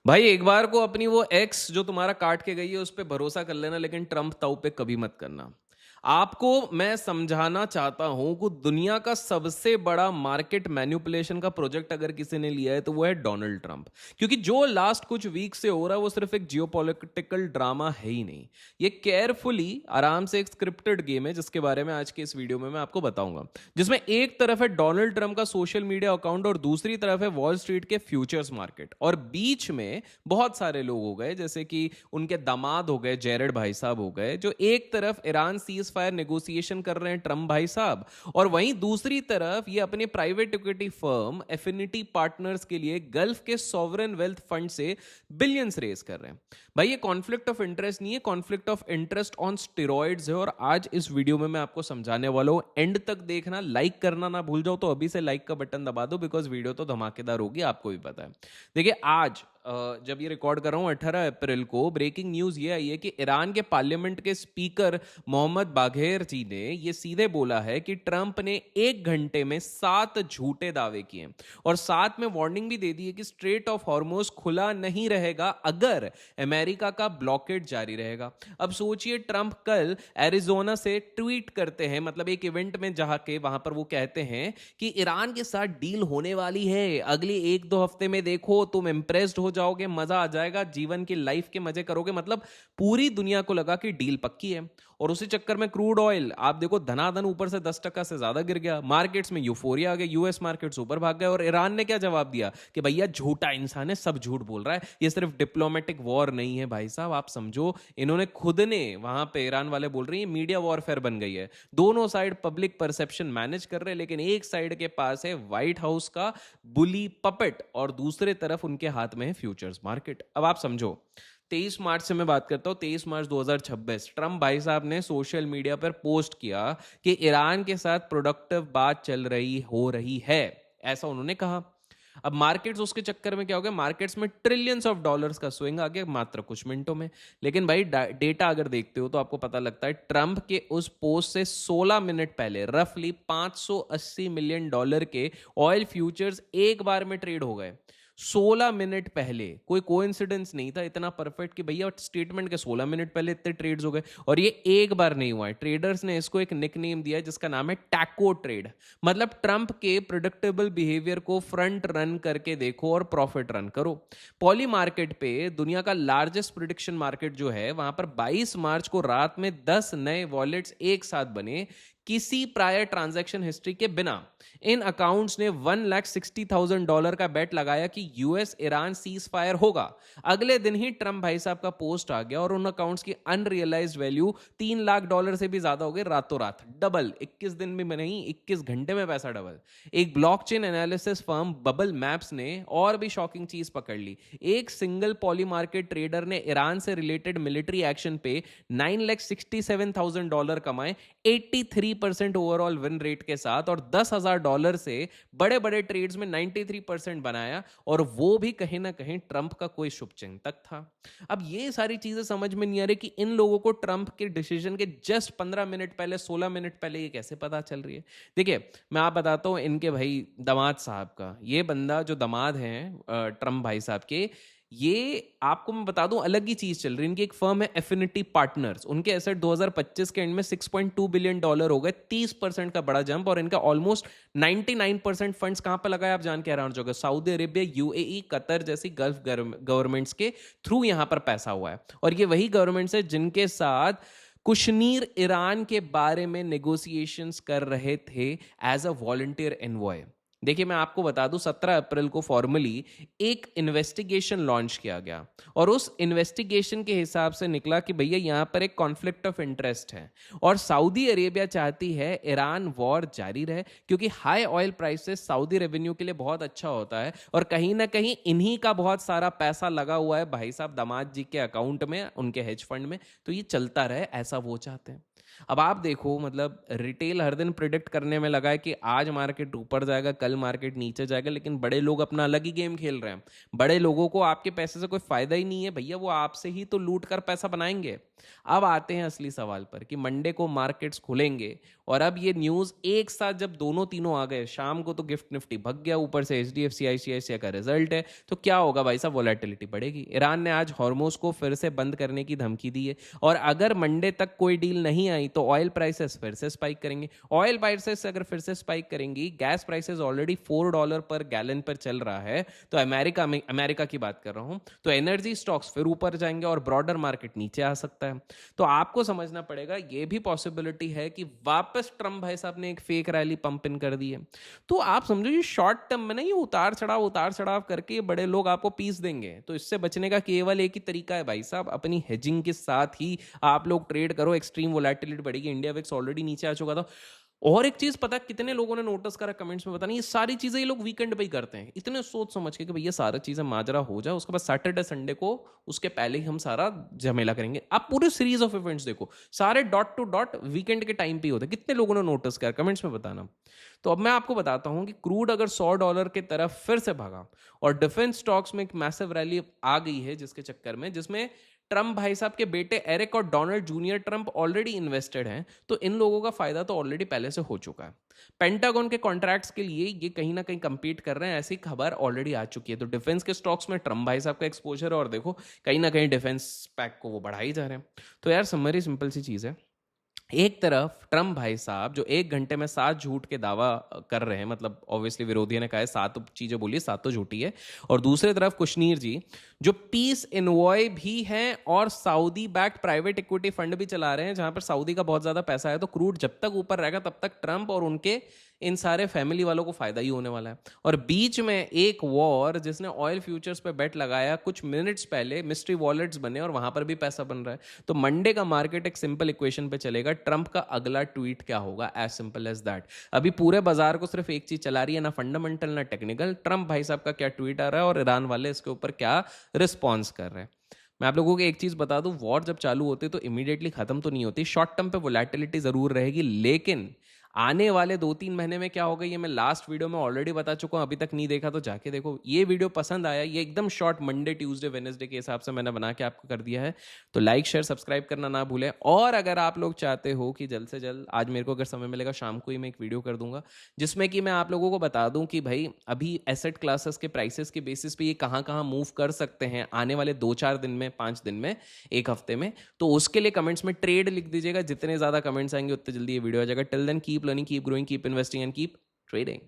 भाई एक बार को अपनी वो एक्स जो तुम्हारा काट के गई है उस पे भरोसा कर लेना, लेकिन ट्रम्प ताऊ पे कभी मत करना। आपको मैं समझाना चाहता हूं कि दुनिया का सबसे बड़ा मार्केट मैनिपुलेशन का प्रोजेक्ट अगर किसी ने लिया है तो वो है डोनाल्ड ट्रंप। क्योंकि जो लास्ट कुछ वीक से हो रहा है वो सिर्फ एक जियोपॉलिटिकल ड्रामा है ही नहीं, ये केयरफुली आराम से एक स्क्रिप्टेड गेम है जिसके बारे में आज के इस वीडियो में मैं आपको बताऊंगा। जिसमें एक तरफ है डोनाल्ड ट्रंप का सोशल मीडिया अकाउंट और दूसरी तरफ है वॉल स्ट्रीट के फ्यूचर्स मार्केट, और बीच में बहुत सारे लोग हो गए जैसे कि उनके दामाद हो गए, जेरेड भाई साहब हो गए, जो एक तरफ ईरान सीज फायर नेगोशिएशन कर रहे हैं ट्रंप भाई साहब, और वहीं दूसरी तरफ ये अपने private equity firm affinity partners के लिए गल्फ के सॉवरेन वेल्थ फंड से बिलियंस रेज कर रहे हैं। भाई ये कॉन्फ्लिक्ट ऑफ इंटरेस्ट नहीं है, conflict of interest on steroids है। और आज इस वीडियो में मैं आपको समझाने वाला हूं, एंड तक देखना, लाइक करना ना भूल जाओ, तो अभी से लाइक का बटन दबा दो बिकॉज वीडियो तो धमाकेदार होगी, आपको भी पता है। देखिए आज जब ये रिकॉर्ड कर रहा हूं 18 अप्रैल को, ब्रेकिंग न्यूज ये आई है कि ईरान के पार्लियामेंट के स्पीकर मोहम्मद बाघेर जी ने ये सीधे बोला है कि ट्रंप ने 1 घंटे में 7 झूठे दावे किए और साथ में वार्निंग भी दे दी है कि स्ट्रेट ऑफ हॉर्मोज खुला नहीं रहेगा अगर अमेरिका का ब्लॉकेड जारी रहेगा। अब सोचिए, ट्रंप कल एरिजोना से ट्वीट करते हैं, मतलब एक इवेंट में जहां के वहां पर वो कहते हैं कि ईरान के साथ डील होने वाली है, अगले 1-2 हफ्ते में देखो तुम इंप्रेस्ड हो जाओगे, मजा आ जाएगा, जीवन की लाइफ के मजे करोगे। मतलब पूरी दुनिया को लगा कि डील पक्की है। और उसी चक्कर में क्रूड ऑयल आप देखो धनाधन ऊपर से 10% से ज्यादा गिर गया, मार्केट्स में यूफोरिया आ गई, यूएस मार्केट्स ऊपर भाग गए। और ईरान ने क्या जवाब दिया कि भैया झूठा इंसान है, सब झूठ बोल रहा है, ये सिर्फ डिप्लोमेटिक वॉर नहीं है भाई साहब, आप समझो। इन्होंने खुद ने वहां पे, ईरान वाले बोल रही है मीडिया वॉरफेयर बन गई है, दोनों साइड पब्लिक परसेप्शन मैनेज कर रहे हैं, लेकिन एक साइड के पास है व्हाइट हाउस का बुली पपेट और दूसरे तरफ उनके हाथ में है फ्यूचर्स मार्केट। अब आप समझो, 23 मार्च से मैं बात करता हूं, 23 मार्च 2026, ट्रंप भाई साहब ने सोशल मीडिया पर पोस्ट किया कि ईरान के साथ प्रोडक्टिव बात चल रही हो रही है, ऐसा उन्होंने कहा। अब मार्केट्स उसके चक्कर में क्या हो गया, मार्केट्स में ट्रिलियंस ऑफ डॉलर्स का स्विंग आ गया मात्र कुछ मिनटों में। लेकिन भाई डेटा अगर देखते हो तो आपको पता लगता है ट्रंप के उस पोस्ट से 16 मिनट पहले रफली 580 मिलियन डॉलर के ऑयल फ्यूचर्स एक बार में ट्रेड हो गए। 16 मिनट पहले, कोई कोइंसिडेंस नहीं था, इतना परफेक्ट कि भैया स्टेटमेंट के 16 मिनट पहले इतने ट्रेड्स हो गए। और ये एक बार नहीं हुआ है, ट्रेडर्स ने इसको एक निकनेम दिया है जिसका नाम है टैको ट्रेड। मतलब ट्रंप के प्रिडिक्टेबल बिहेवियर को फ्रंट रन करके देखो और प्रॉफिट रन करो। पॉली मार्केट पे, दुनिया का लार्जेस्ट प्रिडिक्शन मार्केट जो है, वहां पर 22 मार्च को रात में 10 नए वॉलेट्स एक साथ बने किसी प्रायर ट्रांजैक्शन हिस्ट्री के बिना। इन अकाउंट्स ने $160,000 का बेट लगाया कि यूएस ईरान सीज फायर होगा। अगले दिन ही ट्रंप भाई साहब का पोस्ट आ गया और उन अकाउंट्स की अनरियलाइज्ड वैल्यू $3 लाख से भी ज्यादा हो गई रातों रात, डबल। 21 दिन में नहीं, 21 घंटे में पैसा डबल। एक blockchain analysis firm bubble maps ने और भी शॉकिंग चीज पकड़ ली। एक सिंगल पॉली मार्केट ट्रेडर ने ईरान से रिलेटेड मिलिट्री एक्शन पे $967,000 कमाए, 83% ओवरऑल विन रेट के साथ, और $10,000 से बड़े बड़े ट्रेड्स में 93% बनाया, और वो भी कहीं ना कहीं ट्रंप का कोई शुभचिंतक था। अब ये सारी चीजें समझ में नहीं आ रही कि इन लोगों को ट्रंप के डिसीजन के जस्ट 15 मिनट पहले, 16 मिनट पहले ये कैसे पता चल रही है। देखिए मैं आप बताता हूं इनके भाई दामाद साहब का, ये बंदा जो दामाद हैं ट्रंप भाई साहब के, ये आपको मैं बता दूं अलग ही चीज चल रही है। इनकी एक फर्म है एफिनिटी पार्टनर्स, उनके एसेट 2025 के एंड में $6.2 बिलियन हो गए, 30% का बड़ा जंप। और इनका ऑलमोस्ट 99% फंड्स कहां पर लगा है आप जान के हैरान हो जाओगे, सऊदी अरेबिया, यूएई, कतर जैसी गल्फ गवर्नमेंट्स के थ्रू यहां पर पैसा हुआ है। और ये वही गवर्नमेंट्स है जिनके साथ कुशनीर ईरान के बारे में नेगोशिएशंस कर रहे थे एज अ वॉलंटियर एनवॉय। देखिए मैं आपको बता दूं, 17 अप्रैल को फॉर्मली एक इन्वेस्टिगेशन लॉन्च किया गया, और उस इन्वेस्टिगेशन के हिसाब से निकला कि भैया यहां पर एक कॉन्फ्लिक्ट ऑफ इंटरेस्ट है, और सऊदी अरेबिया चाहती है ईरान वॉर जारी रहे, क्योंकि high oil prices Saudi revenue के लिए बहुत अच्छा होता है, और कहीं ना कहीं इन्हीं का बहुत सारा पैसा लगा हुआ है भाई साहब दामाद जी के अकाउंट में, उनके हेज फंड में, तो ये चलता रहे, ऐसा वो चाहते हैं। अब आप देखो, मतलब रिटेल हर दिन प्रिडिक्ट करने में लगा है कि आज मार्केट ऊपर जाएगा, कल मार्केट नीचे जाएगा, लेकिन बड़े लोग अपना अलग ही गेम खेल रहे हैं। बड़े लोगों को आपके पैसे से कोई फायदा ही नहीं है भैया, वो आपसे ही तो लूट कर पैसा बनाएंगे। अब आते हैं असली सवाल पर कि मंडे को मार्केट्स खुलेंगे, और अब ये न्यूज एक साथ जब दोनों तीनों आ गए, शाम को तो गिफ्ट निफ्टी भग गया, ऊपर से एचडीएफसी आईसीआईसीआई का रिजल्ट है, तो क्या होगा भाई साहब, वोलेटिलिटी बढ़ेगी। ईरान ने आज हॉर्मोज को फिर से बंद करने की धमकी दी है, और अगर मंडे तक कोई डील नहीं आई तो ऑयल प्राइसेस फिर से स्पाइक करेंगे। ऑयल प्राइसेस अगर फिर से स्पाइक करेंगी, गैस प्राइसेस ऑलरेडी $4 पर गैलन पर चल रहा है, तो अमेरिका की बात कर रहा हूं, तो एनर्जी स्टॉक्स फिर ऊपर जाएंगे और ब्रॉडर मार्केट नीचे आ सकता है। तो आपको समझना पड़ेगा, ये भी पॉसिबिलिटी है कि वापस ट्रम्प भाई साहब ने एक फेक रैली पंप इन कर दी है। तो आप समझो ये शॉर्ट टर्म में ना, ये उतार चढ़ाव करके बड़े लोग आपको पीस देंगे। तो इससे बचने का केवल एक ही तरीका है भाई साहब, अपनी हेजिंग के साथ ही आप लोग ट्रेड करो। एक्सट्रीम वोलेटिलिटी बढ़ेगी, इंडिया विक्स ऑलरेडी नीचे आ चुका था। और एक चीज पता, कितने लोगों ने नोटिस करा कमेंट्स में, पता नहीं, ये सारी चीजें ये लोग वीकेंड पे ही करते हैं, इतने सोच समझ के कि भैया सारी चीजें माजरा हो जाए, उसके बाद सैटरडे संडे को उसके पहले ही हम सारा झमेला करेंगे। आप पूरे सीरीज ऑफ इवेंट्स देखो, सारे डॉट टू डॉट वीकेंड के टाइम पे ही होते हैं। कितने लोगों ने नोटिस करा, कमेंट्स में बताना। तो अब मैं आपको बताता हूं कि क्रूड अगर $100 की तरफ फिर से भागा और डिफेंस स्टॉक्स में एक मैसिव रैली आ गई है, जिसके चक्कर में, जिसमें ट्रम्प भाई साहब के बेटे एरिक और Donald junior Trump already invested हैं, तो इन लोगों का फायदा तो ऑलरेडी पहले से हो चुका है। पेंटागन के कॉन्ट्रैक्ट्स के लिए ये कहीं ना कहीं कंपीट कर रहे हैं, ऐसी खबर ऑलरेडी आ चुकी है। तो डिफेंस के स्टॉक्स में ट्रम्प भाई साहब का एक्सपोजर है, और देखो कहीं ना कहीं डिफेंस पैक को वो बढ़ाई जा रहे हैं। तो यार समरी सिंपल सी चीज है, एक तरफ ट्रम्प भाई साहब जो 1 घंटे में 7 झूठ के दावा कर रहे हैं, मतलब ऑब्वियसली विरोधियों ने कहा है 7 चीजें बोली, 7 तो झूठी है, और दूसरी तरफ कुशनीर जी जो पीस इनवॉय भी हैं और Saudi backed private equity fund भी चला रहे हैं, जहां पर सऊदी का बहुत ज्यादा पैसा है। तो क्रूड जब तक ऊपर रहेगा तब तक ट्रम्प और उनके इन सारे फैमिली वालों को फायदा ही होने वाला है। और बीच में एक वॉर जिसने ऑयल फ्यूचर्स पे बेट लगाया, कुछ मिनट्स पहले मिस्ट्री वॉलेट्स बने और वहां पर भी पैसा बन रहा है। तो मंडे का मार्केट एक सिंपल इक्वेशन पे चलेगा, ट्रंप का अगला ट्वीट क्या होगा, एज सिंपल एज दैट। अभी पूरे बाजार को सिर्फ एक चीज चला रही है, ना फंडामेंटल ना टेक्निकल, ट्रंप भाई साहब का क्या ट्वीट आ रहा है और ईरान वाले इसके ऊपर क्या रिस्पॉन्स कर रहे हैं। मैं आप लोगों को एक चीज बता दूं, वॉर जब चालू होती है तो इमीडिएटली खत्म तो नहीं होती, शॉर्ट टर्म पे वोलेटिलिटी जरूर रहेगी, लेकिन आने वाले 2-3 महीने में क्या होगा ये मैं लास्ट वीडियो में ऑलरेडी बता चुका हूं। अभी तक नहीं देखा तो जाके देखो। ये वीडियो पसंद आया, ये एकदम शॉर्ट मंडे ट्यूसडे वेडनेसडे के हिसाब से मैंने बना के आपको कर दिया है, तो लाइक शेयर सब्सक्राइब करना ना भूलें। और अगर आप लोग चाहते हो कि जल्द से जल्द, आज मेरे को अगर समय मिलेगा शाम को ही मैं एक वीडियो कर दूंगा जिसमें कि मैं आप लोगों को बता दूं कि भाई अभी एसेट क्लासेस के प्राइसेस के बेसिस पे ये कहाँ कहाँ मूव कर सकते हैं आने वाले 2-4 दिन में, 5 दिन में, एक हफ्ते में। तो उसके लिए कमेंट्स में ट्रेड लिख दीजिएगा, जितने ज्यादा कमेंट्स आएंगे उतने जल्दी ये वीडियो आ जाएगा। Till then keep learning, keep growing, keep investing and keep trading.